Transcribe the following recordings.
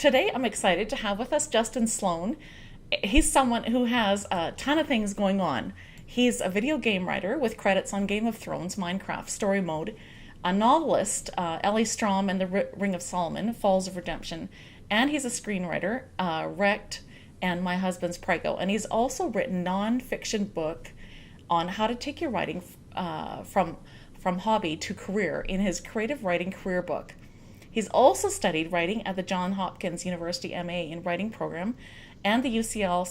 today I'm excited to have with us Justin Sloan. He's someone who has a ton of things going on. He's a video game writer with credits on Game of Thrones, Minecraft, Story Mode, a novelist, Ellie Strom and the Ring of Solomon, Falls of Redemption, and he's a screenwriter, Wrecked, and My Husband's Prego. And he's also written non-fiction book on how to take your writing from hobby to career in his creative writing career book. He's also studied writing at the Johns Hopkins University MA in Writing program and the UCLA,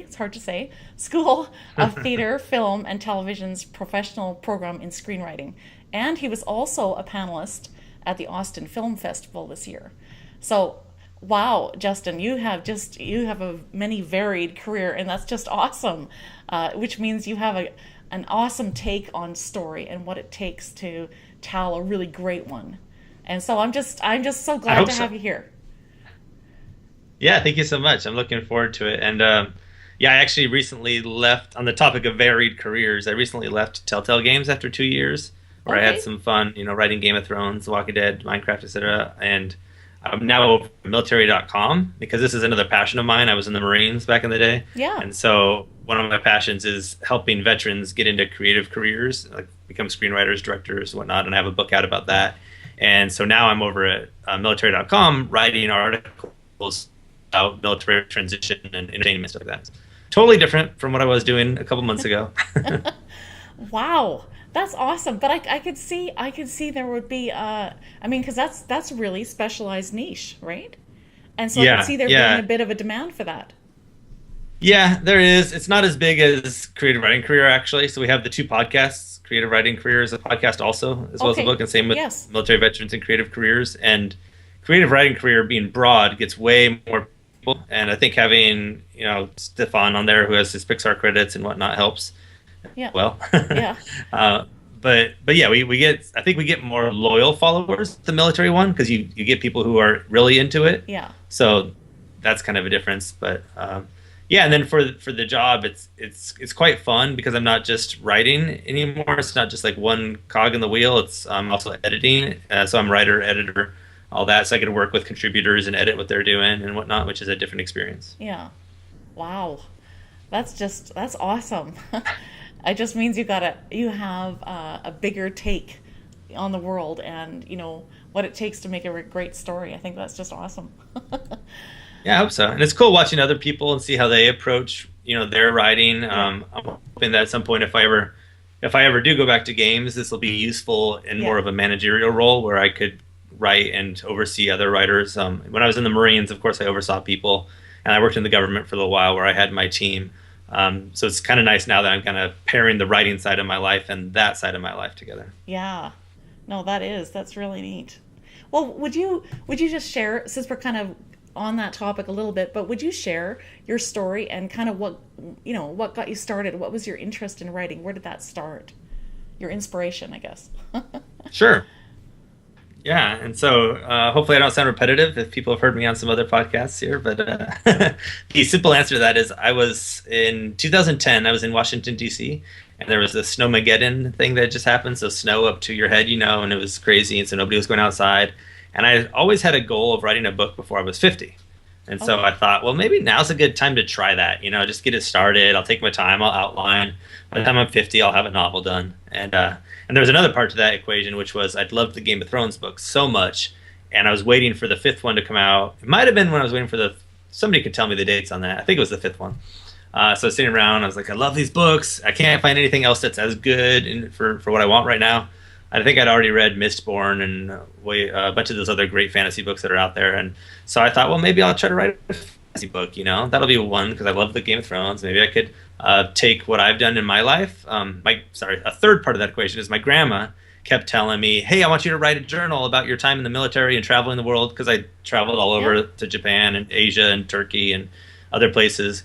it's hard to say, School of Theater, Film, and Television's professional program in screenwriting. And he was also a panelist at the Austin Film Festival this year. So, wow, Justin, you have a many varied career, and that's just awesome. Which means you have an awesome take on story and what it takes to tell a really great one. And so I'm just so glad to have you here. Yeah, thank you so much. I'm looking forward to it. And yeah, I actually recently left, on the topic of varied careers, I recently left TellTale Games after 2 years, where I had some fun, writing Game of Thrones, The Walking Dead, Minecraft, etc. And I'm now over at military.com because this is another passion of mine. I was in the Marines back in the day. Yeah. And so one of my passions is helping veterans get into creative careers, like become screenwriters, directors, whatnot. And I have a book out about that. And so now I'm over at military.com writing articles about military transition and entertainment, stuff like that. Totally different from what I was doing a couple months ago. Wow, that's awesome. But I could see there would be because that's really specialized niche, right? And so I could see there being a bit of a demand for that. Yeah, there is. It's not as big as Creative Writing Career, actually. So we have the two podcasts. Creative Writing Career is a podcast also, as well as a book, and same with military veterans and creative careers. And Creative Writing Career being broad gets way more people. And I think having, Stefan on there who has his Pixar credits and whatnot helps. Yeah. Well. Yeah. But yeah, I think we get more loyal followers, the military one, because you get people who are really into it. Yeah. So that's kind of a difference. But yeah, and then for the job, it's quite fun because I'm not just writing anymore. It's not just like one cog in the wheel. I'm also editing. So I'm writer, editor, all that. So I get to work with contributors and edit what they're doing and whatnot, which is a different experience. Yeah. Wow. That's awesome. It just means you have a bigger take on the world and, what it takes to make a great story. I think that's just awesome. Yeah, I hope so. And it's cool watching other people and see how they approach, their writing. I'm hoping that at some point, if I ever do go back to games, this will be useful in more of a managerial role where I could write and oversee other writers. When I was in the Marines, of course, I oversaw people, and I worked in the government for a little while where I had my team. So it's kind of nice now that I'm kind of pairing the writing side of my life and that side of my life together. Yeah, no, that's really neat. Well, would you just share, since we're kind of on that topic a little bit, but would you share your story and kind of what got you started? What was your interest in writing? Where did that start? Your inspiration, I guess. Sure. Yeah, and so hopefully I don't sound repetitive if people have heard me on some other podcasts here, but the simple answer to that is in 2010, I was in Washington, D.C., and there was the Snowmageddon thing that just happened, so snow up to your head, and it was crazy, and so nobody was going outside. And I always had a goal of writing a book before I was 50. And so I thought, well, maybe now's a good time to try that, just get it started. I'll take my time, I'll outline. By the time I'm 50, I'll have a novel done. And there was another part to that equation, which was I'd loved the Game of Thrones books so much, and I was waiting for the fifth one to come out. It might have been when I was waiting for somebody could tell me the dates on that. I think it was the fifth one. So I was sitting around, I was like, I love these books. I can't find anything else that's as good for what I want right now. I think I'd already read Mistborn and a bunch of those other great fantasy books that are out there. And so I thought, well, maybe I'll try to write a fantasy book, That'll be one because I love the Game of Thrones. Maybe I could take what I've done in my life. A third part of that equation is my grandma kept telling me, hey, I want you to write a journal about your time in the military and traveling the world, because I traveled all over to Japan and Asia and Turkey and other places.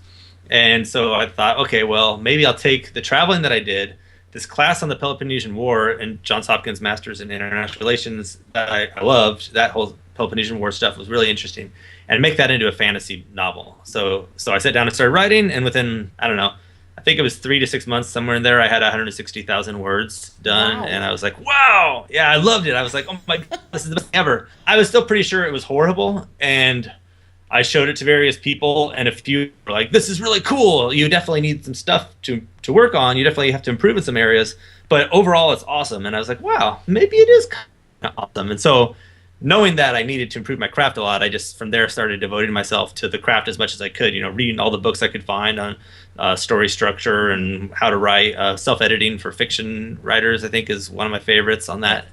And so I thought, okay, well, maybe I'll take the traveling that I did, this class on the Peloponnesian War and Johns Hopkins Masters in International Relations that I loved. That whole Peloponnesian War stuff was really interesting, and make that into a fantasy novel. So I sat down and started writing, and within, I don't know, I think it was 3 to 6 months, somewhere in there. I had 160,000 words done, Wow. and I was like, "Wow, yeah, I loved it." I was like, "Oh my god, this is the best thing ever." I was still pretty sure it was horrible, and I showed it to various people, and a few were like, "This is really cool. You definitely need some stuff to work on. You definitely have to improve in some areas, but overall, it's awesome." And I was like, "Wow, maybe it is kind of awesome." And so, knowing that I needed to improve my craft a lot, I just from there started devoting myself to the craft as much as I could. Reading all the books I could find on story structure and how to write. Self-editing for fiction writers, I think, is one of my favorites on that.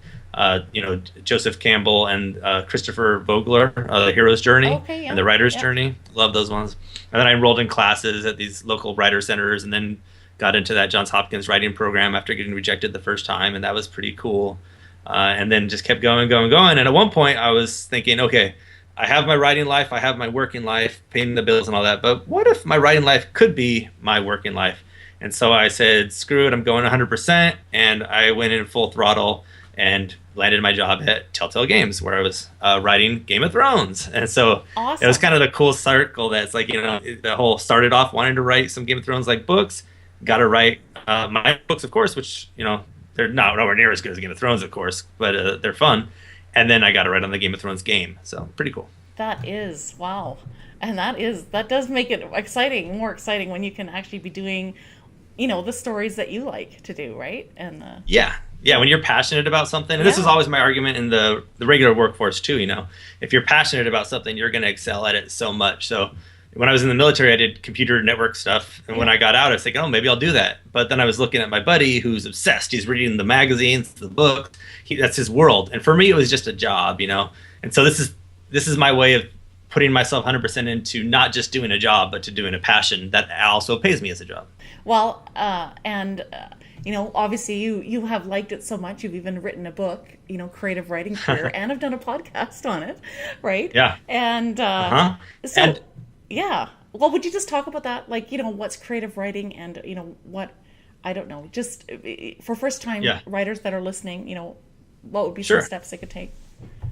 Joseph Campbell and Christopher Vogler, The Hero's Journey Okay, yeah. and The Writer's Yeah. Journey. Love those ones. And then I enrolled in classes at these local writer centers, and then got into that Johns Hopkins writing program after getting rejected the first time, and that was pretty cool. And then just kept going, going, going. And at one point, I was thinking, okay, I have my writing life, I have my working life, paying the bills and all that, but what if my writing life could be my working life? And so I said, screw it, I'm going 100%, and I went in full throttle and landed my job at TellTale Games, where I was writing Game of Thrones. And so Awesome. it was kind of the cool circle that's like, the whole started off wanting to write some Game of Thrones like books, got to write my books, of course, which, they're not nowhere near as good as Game of Thrones, of course, but they're fun. And then I got to write on the Game of Thrones game. So pretty cool. That is, wow. And that does make it exciting, more exciting when you can actually be doing, the stories that you like to do, right? And Yeah. Yeah, when you're passionate about something, and this is always my argument in the regular workforce too, if you're passionate about something, you're going to excel at it so much. So when I was in the military, I did computer network stuff. And when I got out, I was thinking, oh, maybe I'll do that. But then I was looking at my buddy who's obsessed. He's reading the magazines, the books. That's his world. And for me, it was just a job, And so this is my way of putting myself 100% into not just doing a job, but to doing a passion that also pays me as a job. well, obviously you have liked it so much. You've even written a book, creative writing career, and have done a podcast on it, right? Yeah. And so, And yeah. Well, would you just talk about that? Like, what's creative writing, and what, I don't know, just for first-time writers that are listening, what would be some steps they could take?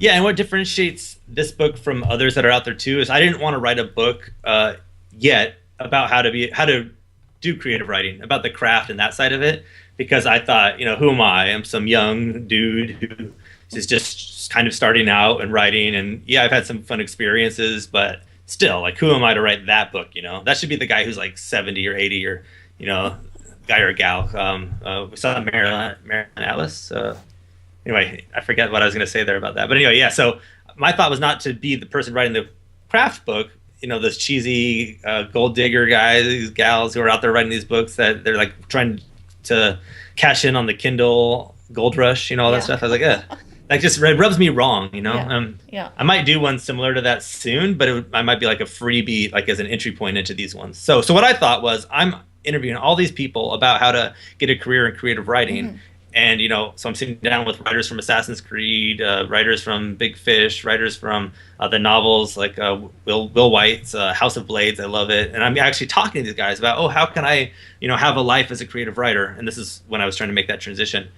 Yeah, and what differentiates this book from others that are out there too is I didn't want to write a book yet about how to do creative writing, about the craft and that side of it, because I thought, who am I? I'm some young dude who is just kind of starting out and writing, and yeah, I've had some fun experiences, but still, like, who am I to write that book? That should be the guy who's like 70 or 80 or guy or gal. We saw Marilyn Atlas. Anyway, I forget what I was going to say there about that. But anyway, yeah, so my thought was not to be the person writing the craft book, those cheesy gold digger guys, these gals who are out there writing these books that they're like trying to cash in on the Kindle gold rush, all that stuff. I was like, that just rubs me wrong, I might do one similar to that soon, but I might be like a freebie, like as an entry point into these ones. So what I thought was I'm interviewing all these people about how to get a career in creative writing. Mm-hmm. And, so I'm sitting down with writers from Assassin's Creed, writers from Big Fish, writers from the novels like Will White's House of Blades. I love it. And I'm actually talking to these guys about, how can I, have a life as a creative writer? And this is when I was trying to make that transition.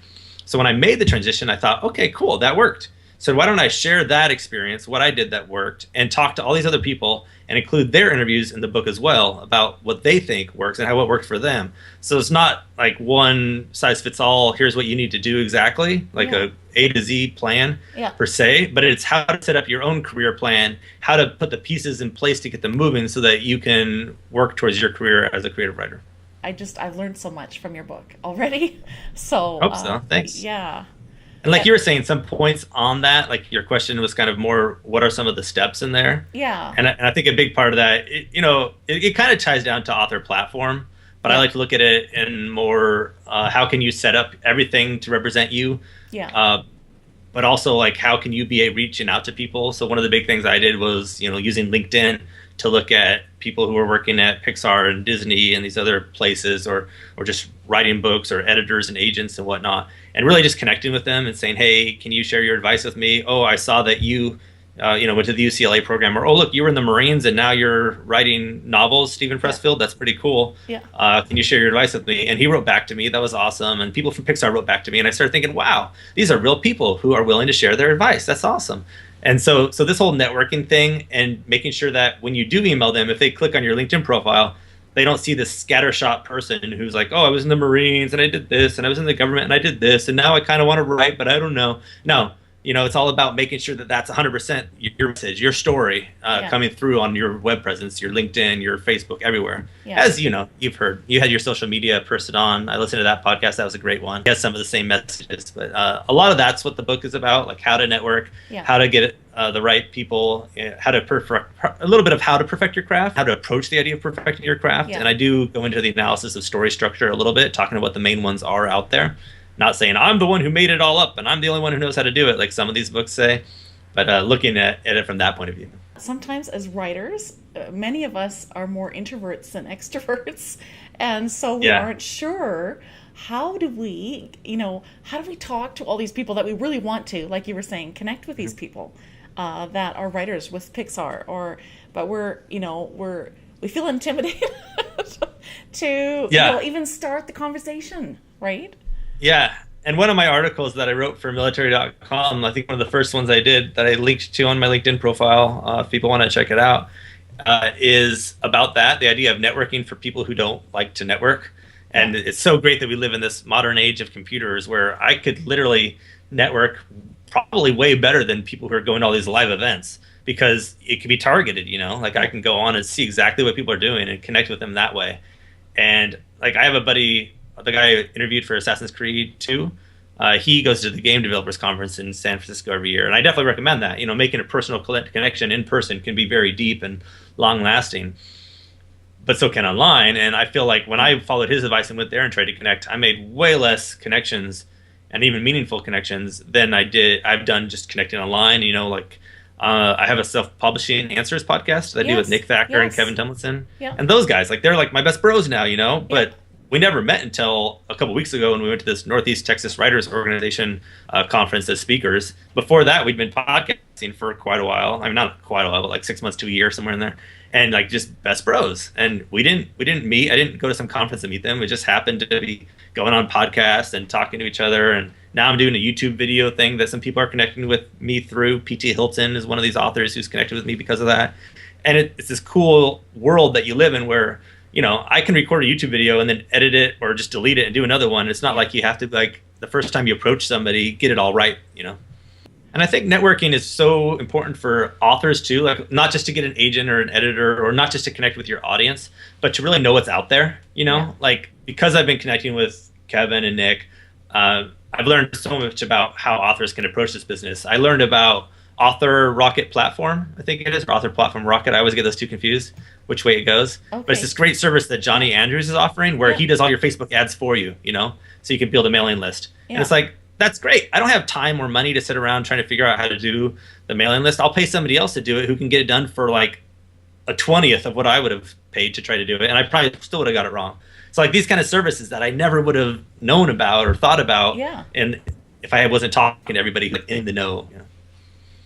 So when I made the transition, I thought, okay, cool, that worked. So why don't I share that experience, what I did that worked, and talk to all these other people and include their interviews in the book as well about what they think works and how it worked for them. So it's not like one size fits all, here's what you need to do exactly, like a to Z plan per se, but it's how to set up your own career plan, how to put the pieces in place to get them moving so that you can work towards your career as a creative writer. I've learned so much from your book already. So hope so. Thanks. Yeah. And like you were saying, some points on that, like your question was kind of more, what are some of the steps in there? Yeah. And I think a big part of that, it kind of ties down to author platform, but I like to look at it in more, how can you set up everything to represent you? Yeah. But also, like, how can you be reaching out to people? So one of the big things I did was, using LinkedIn to look at people who are working at Pixar and Disney and these other places, or just writing books, or editors and agents and whatnot, and really just connecting with them and saying, hey, can you share your advice with me? Oh, I saw that you went to the UCLA program, or, oh, look, you were in the Marines and now you're writing novels, Stephen Pressfield. That's pretty cool. Yeah. Can you share your advice with me? And he wrote back to me. That was awesome. And people from Pixar wrote back to me. And I started thinking, wow, these are real people who are willing to share their advice. That's awesome. And so this whole networking thing and making sure that when you do email them, if they click on your LinkedIn profile, they don't see this scattershot person who's like, oh, I was in the Marines and I did this, and I was in the government and I did this, and now I kind of want to write, but I don't know. No, it's all about making sure that that's 100% your message, your story coming through on your web presence, your LinkedIn, your Facebook, everywhere. Yeah. As you've heard, you had your social media person on. I listened to that podcast. That was a great one. He has some of the same messages, but a lot of that's what the book is about, like how to network, how to get the right people, how to a little bit of how to perfect your craft, how to approach the idea of perfecting your craft. And I do go into the analysis of story structure a little bit, talking about what the main ones are out there. Not saying I'm the one who made it all up and I'm the only one who knows how to do it, like some of these books say, but looking at it from that point of view. Sometimes as writers, many of us are more introverts than extroverts, and so we aren't sure how do we talk to all these people that we really want to, like you were saying, connect with these people that are writers with Pixar, but we feel intimidated to even start the conversation, right? Yeah. And one of my articles that I wrote for military.com, I think one of the first ones I did that I linked to on my LinkedIn profile, if people want to check it out, is about that, the idea of networking for people who don't like to network. And it's so great that we live in this modern age of computers where I could literally network probably way better than people who are going to all these live events, because it can be targeted, like I can go on and see exactly what people are doing and connect with them that way. And like I have a buddy, the guy I interviewed for Assassin's Creed 2, he goes to the game developers conference in San Francisco every year. And I definitely recommend that. Making a personal connection in person can be very deep and long lasting, but so can online. And I feel like when I followed his advice and went there and tried to connect, I made way less connections and even meaningful connections than I've done just connecting online. I have a self-publishing answers podcast that I do with Nick Thacker and Kevin Tomlinson. Yeah. And those guys, they're like my best bros now, but we never met until a couple weeks ago when we went to this Northeast Texas Writers Organization conference as speakers. Before that, we'd been podcasting for quite a while. I mean, not quite a while, but like 6 months to a year, somewhere in there. And like just best bros. And we didn't meet. I didn't go to some conference to meet them. We just happened to be going on podcasts and talking to each other. And now I'm doing a YouTube video thing that some people are connecting with me through. P.T. Hilton is one of these authors who's connected with me because of that. And it's this cool world that you live in where I can record a YouTube video and then edit it or just delete it and do another one. It's not like you have to, like, the first time you approach somebody, get it all right, And I think networking is so important for authors too, like not just to get an agent or an editor or not just to connect with your audience, but to really know what's out there, Like, because I've been connecting with Kevin and Nick, I've learned so much about how authors can approach this business. I learned about Author Rocket Platform, I think it is, or Author Platform Rocket. I always get those two confused, which way it goes. Okay. But it's this great service that Johnny Andrews is offering where he does all your Facebook ads for you, so you can build a mailing list. Yeah. And it's like, that's great. I don't have time or money to sit around trying to figure out how to do the mailing list. I'll pay somebody else to do it who can get it done for like a 20th of what I would have paid to try to do it. And I probably still would have got it wrong. So like these kind of services that I never would have known about or thought about. Yeah. And if I wasn't talking to everybody in the know.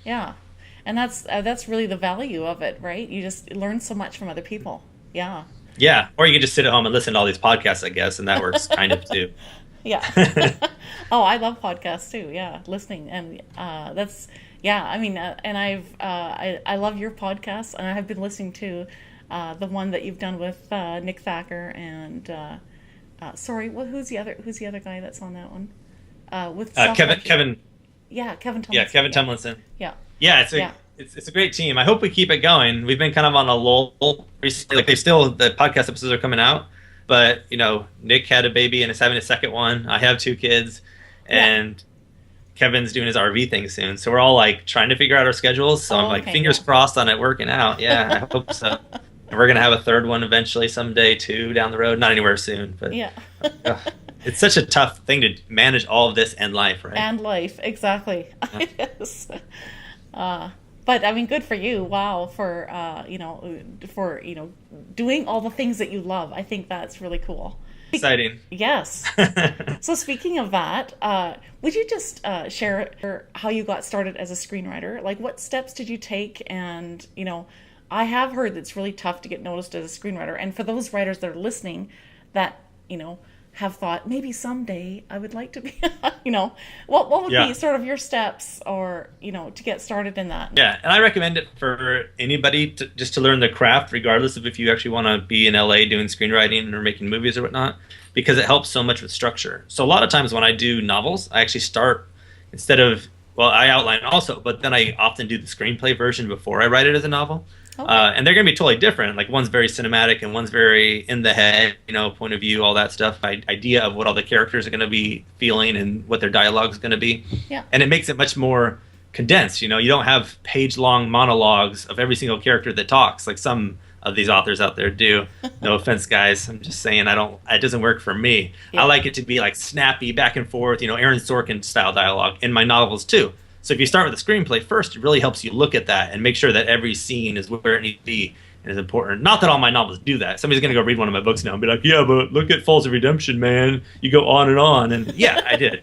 Yeah. And that's really the value of it, right? You just learn so much from other people. Yeah. Yeah. Or you can just sit at home and listen to all these podcasts, I guess. And that works kind of too. Yeah. Oh, I love podcasts too. Yeah, listening, and that's I mean, and I love your podcast, and I have been listening to the one that you've done with Nick Thacker and who's the other guy that's on that one? With Kevin. Yeah, Kevin Tomlinson. Yeah, Kevin Tomlinson. Yeah. Yeah, it's a great team. I hope we keep it going. We've been kind of on a lull recently. Like the podcast episodes are coming out. But, Nick had a baby and is having a second one. I have 2 kids. And Kevin's doing his RV thing soon. So we're all, like, trying to figure out our schedules. So I'm like, fingers crossed on it working out. Yeah, I hope so. And we're going to have a third one eventually someday, too, down the road. Not anywhere soon. But it's such a tough thing to manage all of this and life, right? And life, exactly. Yes. But I mean, good for you! Wow, for doing all the things that you love. I think that's really cool. Exciting. Yes. So speaking of that, would you just share how you got started as a screenwriter? Like, what steps did you take? And I have heard that it's really tough to get noticed as a screenwriter. And for those writers that are listening, that have thought maybe someday I would like to be, you know, what would be sort of your steps or, you know, to get started in that? Yeah, and I recommend it for anybody just to learn the craft, regardless of if you actually want to be in LA doing screenwriting or making movies or whatnot, because it helps so much with structure. So a lot of times when I do novels, I actually start instead of, well, I outline also, but then I often do the screenplay version before I write it as a novel. Okay. And they're going to be totally different. Like one's very cinematic and one's very in the head, you know, point of view, all that stuff, idea of what all the characters are going to be feeling and what their dialogue is going to be. Yeah. And it makes it much more condensed. You know, you don't have page-long monologues of every single character that talks like some of these authors out there do. No offense, guys. I'm just saying it doesn't work for me. Yeah. I like it to be like snappy back and forth, you know, Aaron Sorkin style dialogue in my novels too. So if you start with the screenplay first, it really helps you look at that and make sure that every scene is where it needs to be and is important. Not that all my novels do that. Somebody's going to go read one of my books now and be like, yeah, but look at Falls of Redemption, man. You go on and on. And yeah, I did.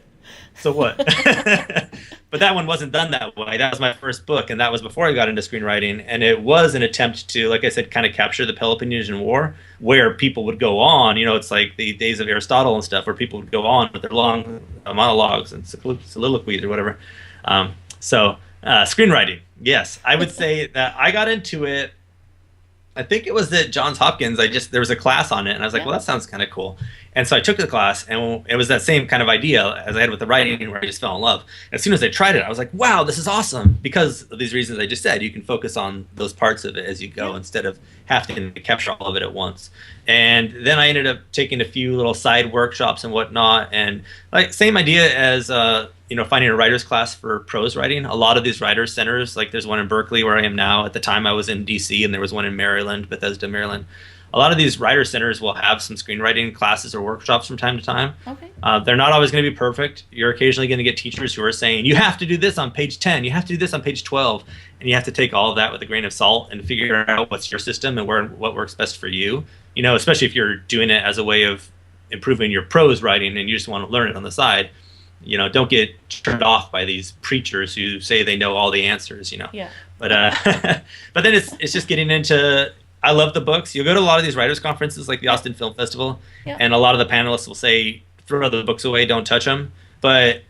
So what? But that one wasn't done that way. That was my first book, and that was before I got into screenwriting. And it was an attempt to, like I said, kind of capture the Peloponnesian War, where people would go on. You know, it's like the days of Aristotle and stuff, where people would go on with their long monologues and soliloquies or whatever. Screenwriting, yes. I would say that I got into it, I think it was at Johns Hopkins. There was a class on it, and I was like, well, that sounds kind of cool. And so I took the class, and it was that same kind of idea as I had with the writing, where I just fell in love. As soon as I tried it, I was like, wow, this is awesome. Because of these reasons I just said, you can focus on those parts of it as you go instead of having to capture all of it at once. And then I ended up taking a few little side workshops and whatnot. And like same idea as finding a writer's class for prose writing. A lot of these writer centers, like there's one in Berkeley where I am now. At the time I was in DC, and there was one in Maryland, Bethesda, Maryland. A lot of these writer centers will have some screenwriting classes or workshops from time to time. Okay. They're not always going to be perfect. You're occasionally going to get teachers who are saying, you have to do this on page 10, you have to do this on page 12, and you have to take all of that with a grain of salt and figure out what's your system and what works best for you. You know, especially if you're doing it as a way of improving your prose writing and you just want to learn it on the side. You know, don't get turned off by these preachers who say they know all the answers, you know. Yeah. But but then it's just getting into, I love the books. You'll go to a lot of these writers' conferences like the Austin Film Festival, and a lot of the panelists will say, throw the books away, don't touch them. But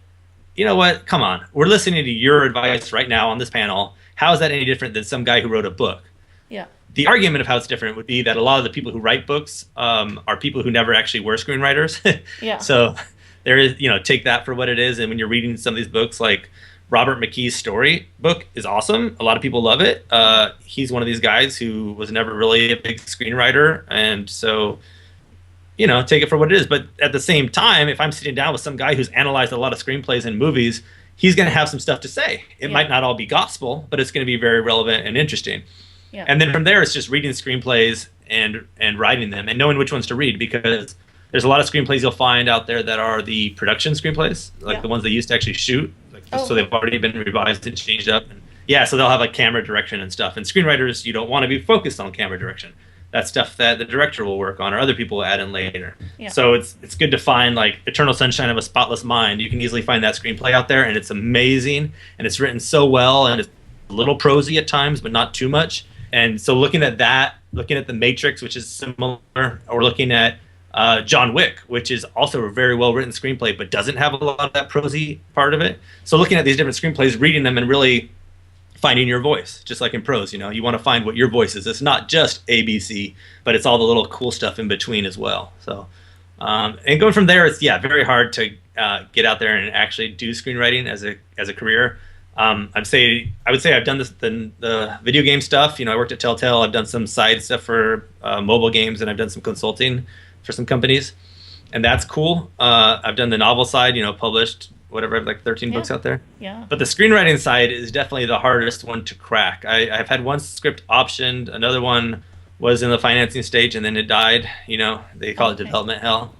you know what? Come on. We're listening to your advice right now on this panel. How is that any different than some guy who wrote a book? Yeah. The argument of how it's different would be that a lot of the people who write books are people who never actually were screenwriters. Yeah. So there is, take that for what it is. And when you're reading some of these books, like Robert McKee's Story book is awesome. A lot of people love it. He's one of these guys who was never really a big screenwriter. And so, take it for what it is. But at the same time, if I'm sitting down with some guy who's analyzed a lot of screenplays and movies, he's going to have some stuff to say. It might not all be gospel, but it's going to be very relevant and interesting. Yeah. And then from there, it's just reading screenplays and writing them and knowing which ones to read, because there's a lot of screenplays you'll find out there that are the production screenplays, like the ones they used to actually shoot. So they've already been revised and changed up. And so they'll have like camera direction and stuff. And screenwriters, you don't want to be focused on camera direction. That's stuff that the director will work on or other people will add in later. Yeah. So it's good to find like Eternal Sunshine of a Spotless Mind. You can easily find that screenplay out there, and it's amazing, and it's written so well, and it's a little prosy at times, but not too much. And so looking at that, looking at The Matrix, which is similar, or looking at John Wick, which is also a very well-written screenplay, but doesn't have a lot of that prosy part of it. So looking at these different screenplays, reading them, and really finding your voice, just like in prose, you want to find what your voice is. It's not just ABC, but it's all the little cool stuff in between as well. So, and going from there, it's very hard to get out there and actually do screenwriting as a career. I would say I've done the video game stuff. I worked at TellTale. I've done some side stuff for mobile games, and I've done some consulting for some companies, and that's cool. I've done the novel side, published whatever, like 13 books out there. Yeah. But the screenwriting side is definitely the hardest one to crack. I've had one script optioned, another one was in the financing stage, and then it died. They call it development hell.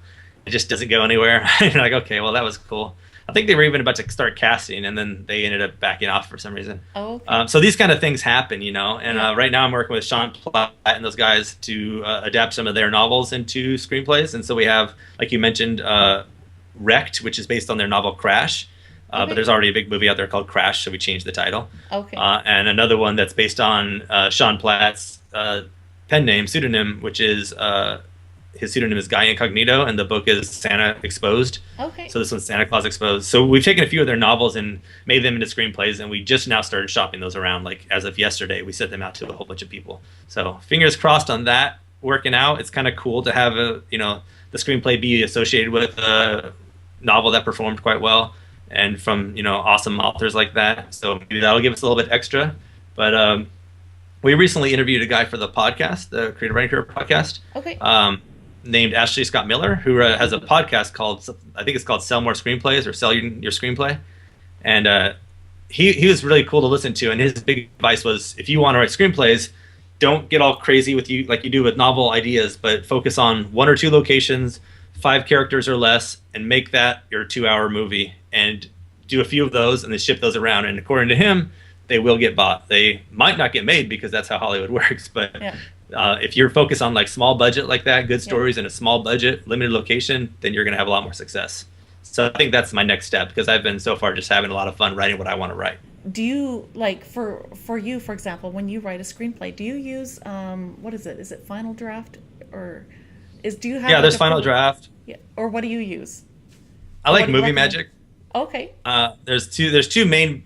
It just doesn't go anywhere. You're like, okay, well, that was cool. I think they were even about to start casting, and then they ended up backing off for some reason. Oh, okay. So these kind of things happen, And right now I'm working with Sean Platt and those guys to adapt some of their novels into screenplays. And so we have, like you mentioned, Wrecked, which is based on their novel Crash. But there's already a big movie out there called Crash, so we changed the title. Okay. And another one that's based on Sean Platt's pseudonym, which is his pseudonym is Guy Incognito, and the book is Santa Exposed. Okay. So this one's Santa Claus Exposed. So we've taken a few of their novels and made them into screenplays, and we just now started shopping those around. Like as of yesterday, we sent them out to a whole bunch of people. So fingers crossed on that working out. It's kind of cool to have the screenplay be associated with a novel that performed quite well, and from awesome authors like that. So maybe that'll give us a little bit extra. But we recently interviewed a guy for the podcast, the Creative Writing Career podcast. Okay. Named Ashley Scott Miller, who has a podcast called, I think it's called Sell More Screenplays or Sell Your Screenplay. And he was really cool to listen to. And his big advice was, if you want to write screenplays, don't get all crazy with you like you do with novel ideas, but focus on 1 or 2 locations, 5 characters or less, and make that your 2-hour movie. And do a few of those and then ship those around. And according to him, they will get bought. They might not get made because that's how Hollywood works, but yeah. If you're focused on like small budget like that, good stories in a small budget, limited location, then you're going to have a lot more success. So I think that's my next step, because I've been so far just having a lot of fun writing what I want to write. Do you, like, for you, for example, when you write a screenplay, do you use, what is it? Is it Final Draft? Or do you have... Yeah, there's Final Draft. Yeah. Or what do you use? I like Movie Magic. Okay. There's two main...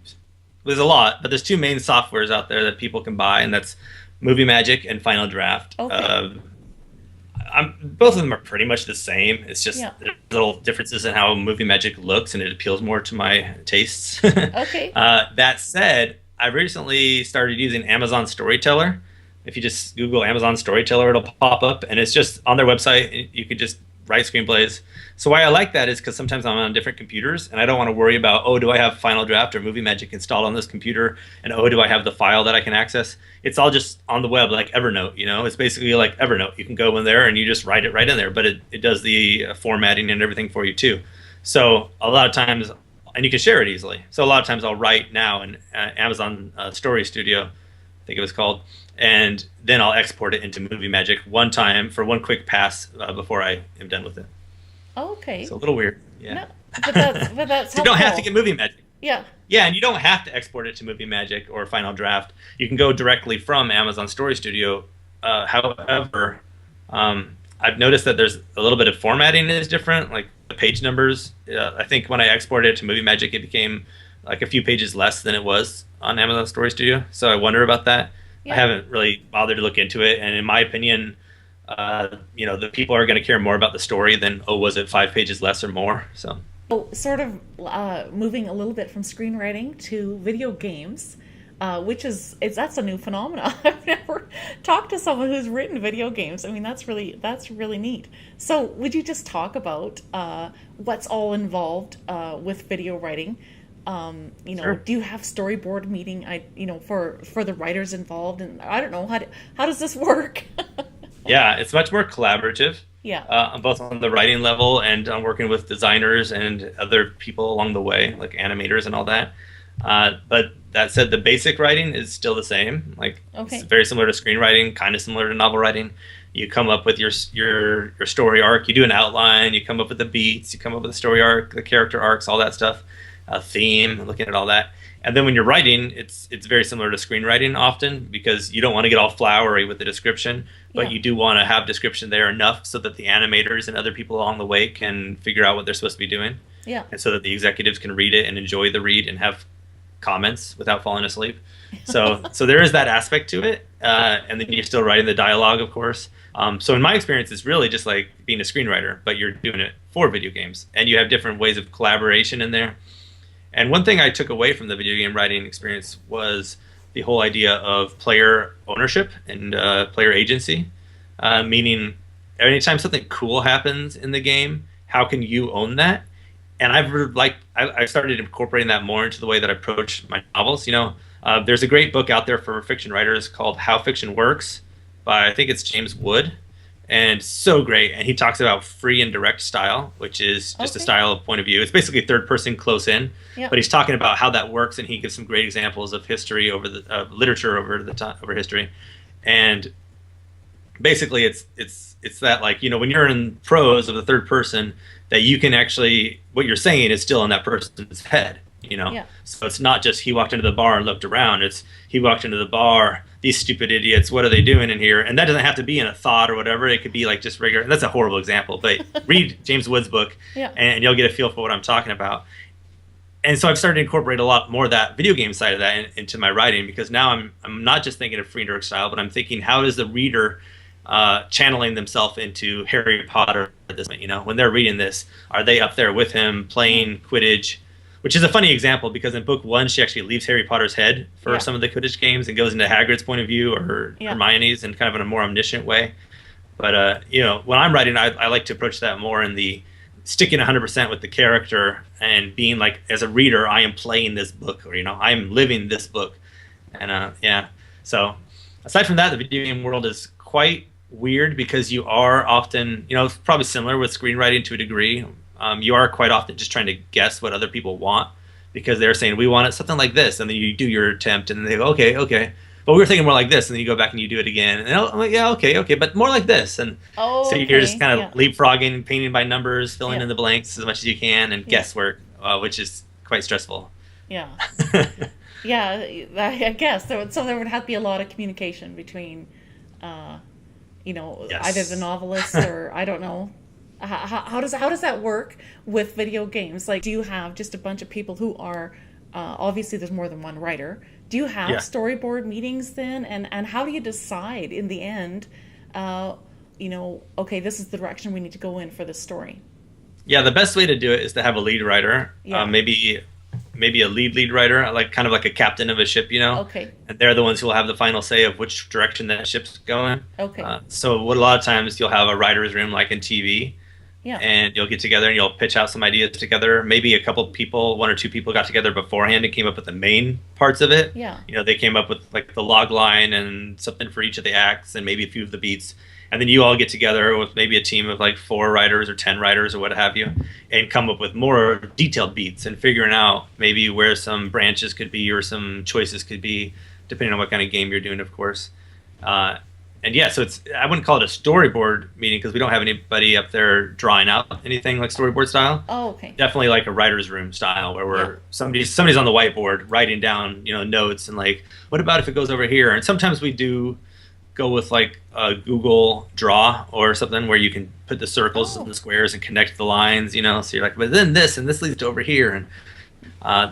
There's a lot, but there's 2 main softwares out there that people can buy, and that's Movie Magic and Final Draft. Okay. Both of them are pretty much the same. It's just Yeah. there's little differences in how Movie Magic looks, and it appeals more to my tastes. Okay. That said, I recently started using Amazon Storyteller. If you just Google Amazon Storyteller, it'll pop up, and it's just on their website. You could just write screenplays. So why I like that is because sometimes I'm on different computers and I don't want to worry about, do I have Final Draft or Movie Magic installed on this computer, and do I have the file that I can access? It's all just on the web, like Evernote. It's basically like Evernote. You can go in there and you just write it right in there, but it does the formatting and everything for you too. So a lot of times, and you can share it easily. So a lot of times I'll write now in Amazon Story Studio, I think it was called, and then I'll export it into Movie Magic one time for one quick pass before I am done with it. Okay. So a little weird. Yeah. No, but that's so you don't have to get Movie Magic. Yeah. Yeah, and you don't have to export it to Movie Magic or Final Draft. You can go directly from Amazon Story Studio. However, I've noticed that there's a little bit of formatting is different, like the page numbers. I think when I exported it to Movie Magic, it became like a few pages less than it was on Amazon Story Studio. So I wonder about that. Yeah. I haven't really bothered to look into it, and in my opinion, the people are going to care more about the story than, was it 5 pages less or more? So sort of moving a little bit from screenwriting to video games, which that's a new phenomenon. I've never talked to someone who's written video games. I mean, that's really neat. So would you just talk about what's all involved with video writing? Sure. Do you have storyboard meeting? For the writers involved, and I don't know how does this work? Yeah, it's much more collaborative. Yeah. Both on the writing level and on working with designers and other people along the way, like animators and all that. But that said, the basic writing is still the same. Like, okay. It's very similar to screenwriting, kind of similar to novel writing. You come up with your story arc. You do an outline. You come up with the beats. You come up with the story arc, the character arcs, all that stuff. A theme, looking at all that. And then when you're writing, it's very similar to screenwriting often, because you don't want to get all flowery with the description, but you do want to have description there enough so that the animators and other people along the way can figure out what they're supposed to be doing. Yeah. And so that the executives can read it and enjoy the read and have comments without falling asleep. So there is that aspect to it. And then you're still writing the dialogue, of course. So in my experience, it's really just like being a screenwriter, but you're doing it for video games. And you have different ways of collaboration in there. And one thing I took away from the video game writing experience was the whole idea of player ownership and player agency, meaning anytime something cool happens in the game, how can you own that? And I started incorporating that more into the way that I approach my novels. There's a great book out there for fiction writers called How Fiction Works by, I think it's James Wood. And so great. And he talks about free and direct style, which is just a style of point of view. It's basically third person close in, but he's talking about how that works, and he gives some great examples of history literature over history. And basically it's that, like, when you're in prose of the third person, that you can actually, what you're saying is still in that person's head. So it's not just he walked into the bar and looked around. It's he walked into the bar, these stupid idiots, what are they doing in here? And that doesn't have to be in a thought or whatever. It could be like just regular. That's a horrible example, but read James Wood's book, Yeah. and you'll get a feel for what I'm talking about. And so I've started to incorporate a lot more of that video game side of that into my writing, because now I'm not just thinking of Free style, but I'm thinking, how does the reader channeling themselves into Harry Potter at this point? You know, when they're reading this, are they up there with him playing Quidditch? Which is a funny example, because in book 1 she actually leaves Harry Potter's head for some of the Quidditch games and goes into Hagrid's point of view, or Hermione's, in kind of in a more omniscient way. But you know, when I'm writing, I like to approach that more in the sticking 100% with the character and being like, as a reader, I am playing this book, or, you know, I am living this book. And yeah, so aside from that, the video game world is quite weird, because you are often, you know, it's probably similar with screenwriting to a degree. You are quite often just trying to guess what other people want, because they're saying, we want it something like this, and then you do your attempt, and then they go, okay, but we were thinking more like this, and then you go back and you do it again, and I'm like, yeah, okay, but more like this, and so you're just kind of leapfrogging, painting by numbers, filling in the blanks as much as you can, and guesswork, which is quite stressful. Yeah. Yeah, I guess so there would have to be a lot of communication between, you know, either the novelist or, I don't know. How does that work with video games? Like, do you have just a bunch of people who are obviously there's more than one writer? Do you have storyboard meetings then? And how do you decide in the end, you know, okay, this is the direction we need to go in for this story? Yeah, the best way to do it is to have a lead writer, maybe a lead writer, like kind of like a captain of a ship, you know. Okay. And they're the ones who will have the final say of which direction that ship's going. Okay. So what a lot of times you'll have a writer's room like in TV. Yeah. And you'll get together and you'll pitch out some ideas together. Maybe a couple people, 1 or 2 people got together beforehand and came up with the main parts of it. Yeah. You know, they came up with like the log line and something for each of the acts and maybe a few of the beats. And then you all get together with maybe a team of like 4 writers or 10 writers or what have you, and come up with more detailed beats and figuring out maybe where some branches could be or some choices could be, depending on what kind of game you're doing, of course. And yeah, so I wouldn't call it a storyboard meeting, because we don't have anybody up there drawing out anything like storyboard style. Oh, okay. Definitely like a writer's room style, where somebody's on the whiteboard writing down, you know, notes and like, what about if it goes over here? And sometimes we do go with like a Google Draw or something where you can put the circles and the squares and connect the lines, you know. So you're like, but then this and this leads to over here, and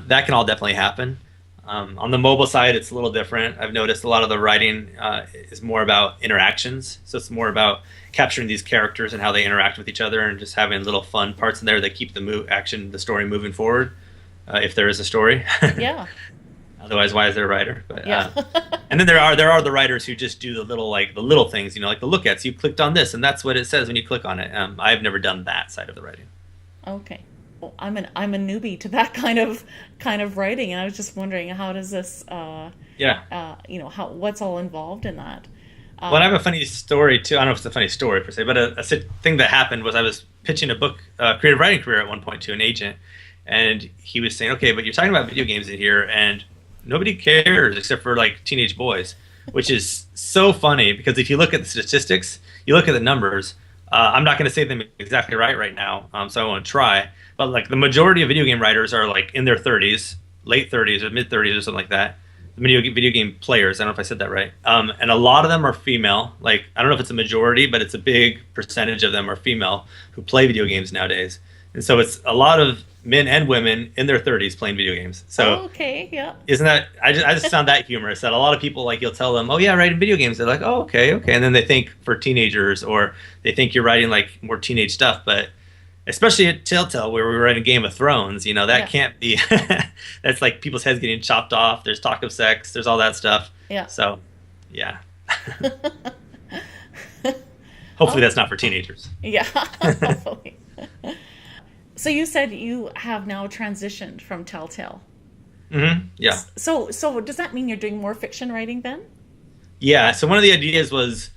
that can all definitely happen. On the mobile side, it's a little different. I've noticed a lot of the writing is more about interactions. So it's more about capturing these characters and how they interact with each other, and just having little fun parts in there that keep the story moving forward, if there is a story. Yeah. Otherwise, why is there a writer? But and then there are the writers who just do the little things, you know, like the look at. So you clicked on this, and that's what it says when you click on it. I've never done that side of the writing. Okay. I'm a newbie to that kind of writing, and I was just wondering, how does this you know, what's all involved in that? Well, I have a funny story too. I don't know if it's a funny story per se, but a thing that happened was I was pitching a book, creative writing career at one point to an agent, and he was saying, okay, but you're talking about video games in here, and nobody cares except for like teenage boys, which is so funny, because if you look at the statistics, you look at the numbers. I'm not going to say them exactly right now, so I won't try. But like the majority of video game writers are like in their 30s, late 30s or mid 30s or something like that. The video game players, I don't know if I said that right. And a lot of them are female. Like, I don't know if it's a majority, but it's a big percentage of them are female who play video games nowadays. And so it's a lot of men and women in their 30s playing video games. So isn't that, I just found that humorous, that a lot of people, like, you'll tell them, oh yeah, writing video games. They're like, oh, okay. And then they think for teenagers, or they think you're writing like more teenage stuff. But especially at TellTale, where we were writing Game of Thrones, you know, that can't be, that's like people's heads getting chopped off. There's talk of sex. There's all that stuff. Yeah. So, yeah. Hopefully that's not for teenagers. Yeah, hopefully. So you said you have now transitioned from TellTale. Mm-hmm. Yeah. So does that mean you're doing more fiction writing then? Yeah. So one of the ideas was,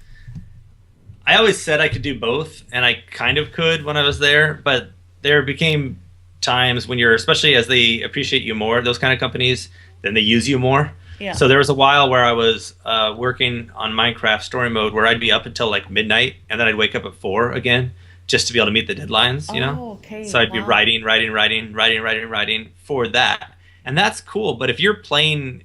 I always said I could do both, and I kind of could when I was there, but there became times when especially as they appreciate you more, those kind of companies, then they use you more. Yeah. So there was a while where I was working on Minecraft story mode, where I'd be up until like midnight, and then I'd wake up at 4 again, just to be able to meet the deadlines, you know? Okay. So I'd be writing for that. And that's cool. But if you're playing,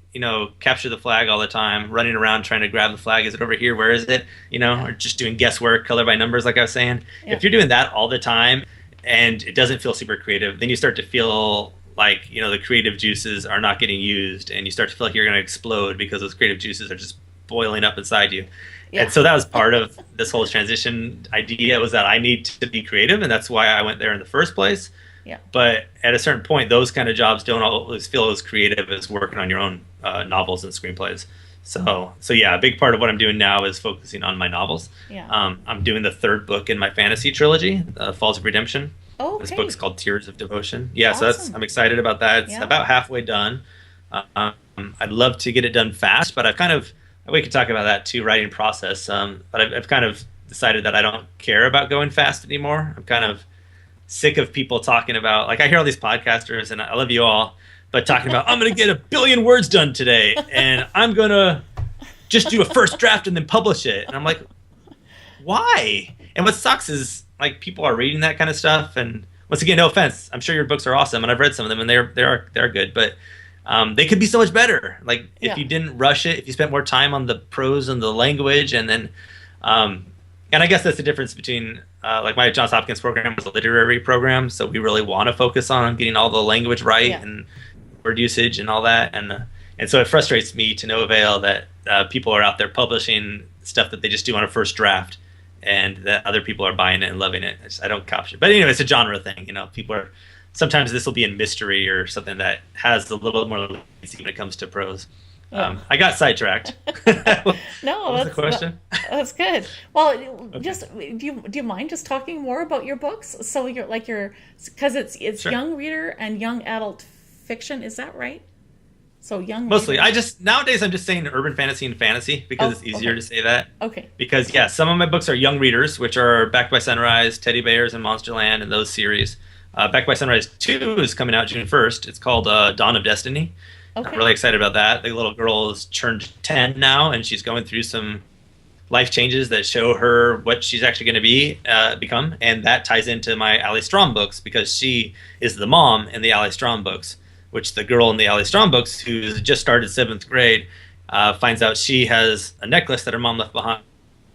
capture the flag all the time, running around trying to grab the flag, is it over here? Where is it? Yeah. Or just doing guesswork, color by numbers, like I was saying. Yeah. If you're doing that all the time and it doesn't feel super creative, then you start to feel like, the creative juices are not getting used, and you start to feel like you're going to explode because those creative juices are just boiling up inside you. Yeah. And so that was part of this whole transition idea, was that I need to be creative, and that's why I went there in the first place. Yeah. But at a certain point, those kind of jobs don't always feel as creative as working on your own novels and screenplays. So yeah, a big part of what I'm doing now is focusing on my novels. Yeah. I'm doing the third book in my fantasy trilogy, Falls of Redemption. Oh, okay. This book's called Tears of Devotion. Yeah, Awesome. so I'm excited about that. It's about halfway done. I'd love to get it done fast, but we could talk about that too, writing process. But I've kind of decided that I don't care about going fast anymore. I'm kind of sick of people talking about, like, I hear all these podcasters, and I love you all, but talking about, I'm going to get 1 billion words done today, and I'm going to just do a first draft and then publish it. And I'm like, why? And what sucks is, like, people are reading that kind of stuff, and once again, no offense, I'm sure your books are awesome, and I've read some of them, and they're good, but they could be so much better. Like, if you didn't rush it, if you spent more time on the prose and the language, and then and I guess that's the difference between like my Johns Hopkins program was a literary program, so we really want to focus on getting all the language right and word usage and all that, and so it frustrates me to no avail that people are out there publishing stuff that they just do on a first draft, and that other people are buying it and loving it. I don't capture, but anyway, it's a genre thing. People are, sometimes this will be in mystery or something that has a little more latency when it comes to prose. I got sidetracked. No, what was the question? That's good. Well, okay. Just do you mind just talking more about your books? So because it's sure. Young reader and young adult fiction. Is that right? So young. Mostly, reader. Nowadays I'm just saying urban fantasy and fantasy because it's easier to say that. Okay. Because some of my books are young readers, which are Backed by Sunrise, Teddy Bears, and Monsterland, and those series. Backed by Sunrise 2 is coming out June 1st. It's called Dawn of Destiny. Okay. I'm really excited about that. The little girl is turned 10 now, and she's going through some life changes that show her what she's actually going to become, and that ties into my Ali Strom books because she is the mom in the Ali Strom books, which the girl in the Ali Strom books, who's just started 7th grade, finds out she has a necklace that her mom left behind,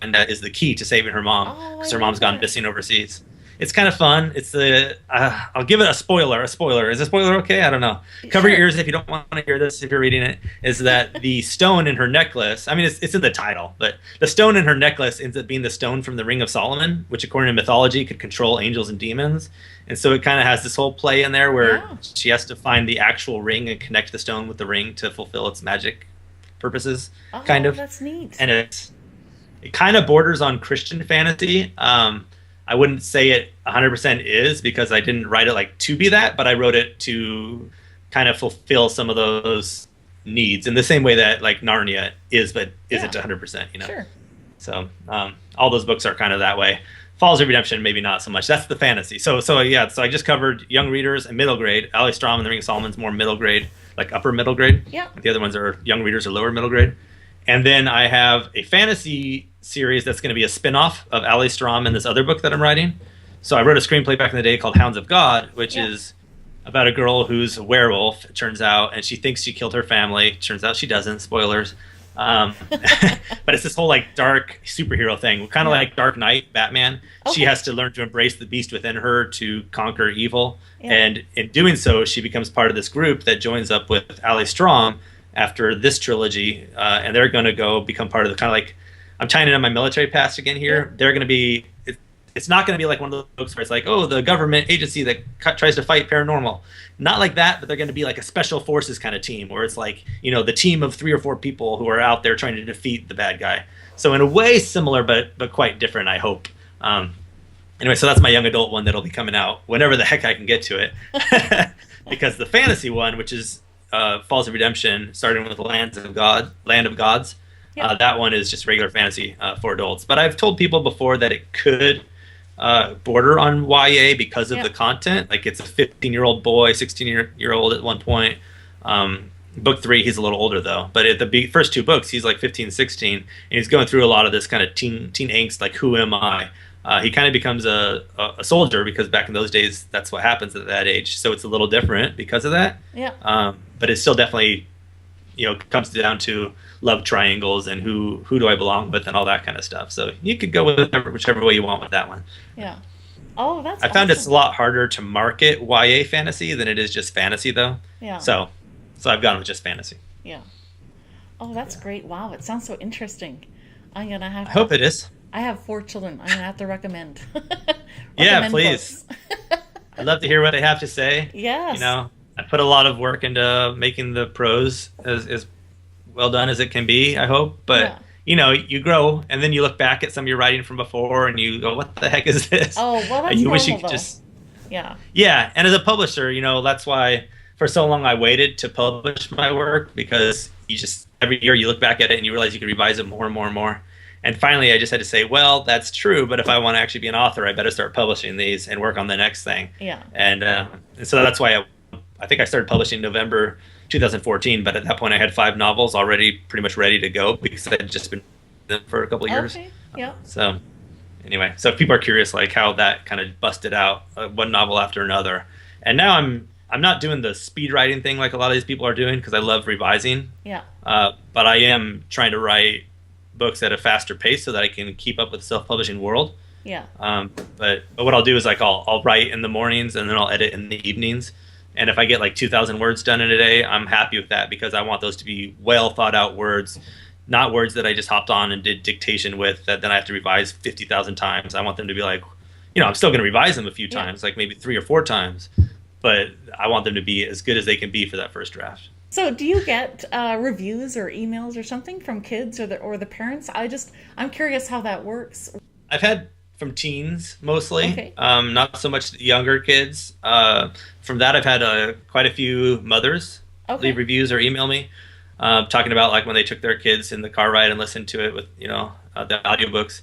and that is the key to saving her mom because her mom's gone missing overseas. It's kind of fun. It's I'll give it a spoiler. Is a spoiler okay? I don't know. Cover your ears if you don't want to hear this if you're reading it. Is that the stone in her necklace, I mean, it's in the title, but the stone in her necklace ends up being the stone from the Ring of Solomon, which according to mythology could control angels and demons. And so it kind of has this whole play in there where she has to find the actual ring and connect the stone with the ring to fulfill its magic purposes, kind of. That's neat. And it kind of borders on Christian fantasy. I wouldn't say it 100% is because I didn't write it to be that, but I wrote it to kind of fulfill some of those needs in the same way that Narnia is, but isn't 100%, Sure. So all those books are kind of that way. Falls of Redemption, maybe not so much. That's the fantasy. So I just covered young readers and middle grade. Ali Strom and the Ring of Solomon's more middle grade, upper middle grade. Yeah. The other ones are young readers or lower middle grade. And then I have a fantasy series that's going to be a spin-off of Ali Strom and this other book that I'm writing. So I wrote a screenplay back in the day called Hounds of God, which is about a girl who's a werewolf, it turns out, and she thinks she killed her family. Turns out she doesn't. Spoilers. But it's this whole dark superhero thing, kind of like Dark Knight, Batman. Okay. She has to learn to embrace the beast within her to conquer evil. Yeah. And in doing so, she becomes part of this group that joins up with Ali Strom after this trilogy, and they're going to go become part of the kind of I'm tying in my military past again here. Yeah. They're going to be, it's not going to be like one of those books where it's the government agency that tries to fight paranormal. Not like that, but they're going to be like a special forces kind of team where it's the team of 3 or 4 people who are out there trying to defeat the bad guy. So in a way similar, but quite different, I hope. Anyway, so that's my young adult one that'll be coming out whenever the heck I can get to it. Because the fantasy one, which is Falls of Redemption, starting with Land of Gods. That one is just regular fantasy for adults. But I've told people before that it could border on YA because of the content. It's a 15-year-old boy, 16-year-old at one point. Book 3, he's a little older, though. But at the first 2 books, he's 15, 16. And he's going through a lot of this kind of teen angst, who am I? He kind of becomes a soldier because back in those days, that's what happens at that age. So it's a little different because of that. Yeah. But it's still definitely, comes down to love triangles and who do I belong with and all that kind of stuff. So you could go with whichever way you want with that one. Yeah. Oh, that's I found awesome. it's a lot harder to market YA fantasy than it is just fantasy, though. Yeah. So I've gone with just fantasy. Yeah. Oh, that's great. Wow, it sounds so interesting. I'm going to have I hope it is. I have 4 children. I'm going to have to recommend. Yeah, please. I'd love to hear what they have to say. Yes. I put a lot of work into making the prose as well done as it can be, I hope. But, you grow, and then you look back at some of your writing from before, and you go, what the heck is this? Oh, well, that's you normal, wish you could though. just... Yeah. Yeah, and as a publisher, that's why for so long I waited to publish my work, because every year you look back at it and you realize you can revise it more and more and more. And finally, I just had to say, well, that's true, but if I want to actually be an author, I better start publishing these and work on the next thing. Yeah. And so that's why I think I started publishing in November 2014, but at that point I had 5 novels already pretty much ready to go because I had just been them for a couple of years. Okay. Yeah. So anyway, so if people are curious like how that kind of busted out one novel after another. And now I'm not doing the speed writing thing like a lot of these people are doing because I love revising. Yeah. But I am trying to write books at a faster pace so that I can keep up with the self-publishing world. Yeah. But what I'll do is like I'll write in the mornings and then I'll edit in the evenings. And if I get like 2,000 words done in a day, I'm happy with that because I want those to be well thought out words, not words that I just hopped on and did dictation with that then I have to revise 50,000 times. I want them to be like, I'm still going to revise them a few times, like maybe 3 or 4 times, but I want them to be as good as they can be for that first draft. So do you get reviews or emails or something from kids or the parents? I'm curious how that works. I've had from teens mostly, Okay. Not so much younger kids. From that, I've had quite a few mothers leave reviews or email me, talking about like when they took their kids in the car ride and listened to it with the audiobooks.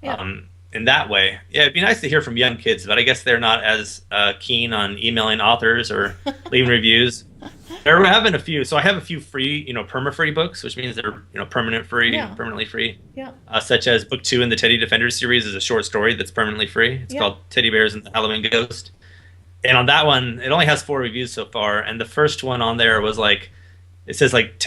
Yeah. In that way, yeah, it'd be nice to hear from young kids, but I guess they're not as keen on emailing authors or leaving reviews. There have been a few. So I have a few free, perma-free books, which means they're, permanently free. Yeah. Such as book 2 in the Teddy Defenders series is a short story that's permanently free. It's called Teddy Bears and the Halloween Ghost. And on that one, it only has 4 reviews so far. And the first one on there was like, it says like